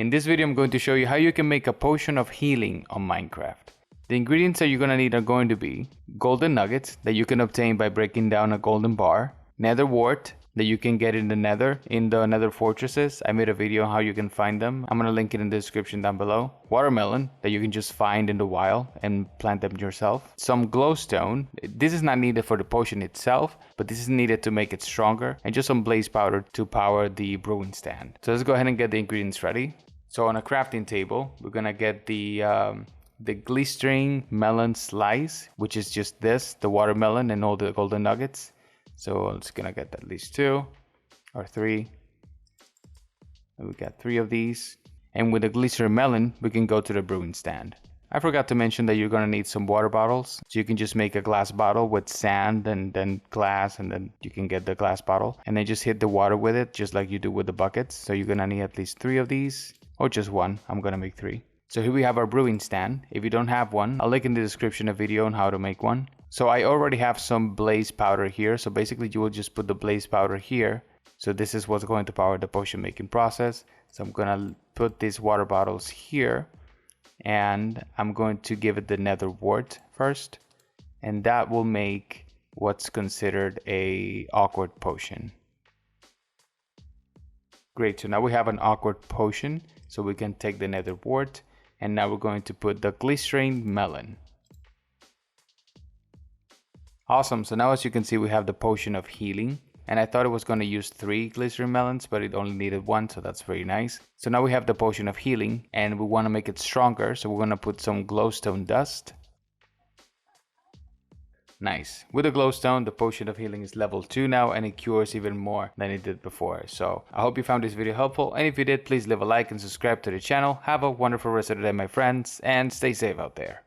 In this video I'm going to show you how you can make a potion of healing on Minecraft. The ingredients that you're going to need are going to be golden nuggets that you can obtain by breaking down a golden bar, nether wart that you can get in the nether fortresses. I made a video on how you can find them. I'm going to link it in the description down below. Watermelon that you can just find in the wild and plant them yourself. Some glowstone. This is not needed for the potion itself, but this is needed to make it stronger. And just some blaze powder to power the brewing stand. So let's go ahead and get the ingredients ready. So on a crafting table, we're going to get the glistering melon slice, which is just this, the watermelon and all the golden nuggets. So I'm just gonna get at least 2 or 3. And we got 3 of these. And with the glistering melon, we can go to the brewing stand. I forgot to mention that you're gonna need some water bottles. So you can just make a glass bottle with sand and then glass, and then you can get the glass bottle. And then just hit the water with it, just like you do with the buckets. So you're gonna need at least 3 of these, or just 1. I'm gonna make 3. So here we have our brewing stand. If you don't have one, I'll link in the description a video on how to make one. So I already have some blaze powder here. So basically you will just put the blaze powder here. So this is what's going to power the potion making process. So I'm gonna put these water bottles here, and I'm going to give it the nether wart first. And that will make what's considered a awkward potion. Great, so now we have an awkward potion. So we can take the nether wart. And now we're going to put the glistering melon. Awesome, so now as you can see we have the potion of healing. And I thought it was going to use 3 glistering melons, but it only needed 1, so that's very nice. So now we have the potion of healing and we want to make it stronger. So we're going to put some glowstone dust. Nice. With the glowstone, the potion of healing is level 2 now, and it cures even more than it did before. So I hope you found this video helpful, and if you did, please leave a like and subscribe to the channel. Have a wonderful rest of the day, my friends, and stay safe out there.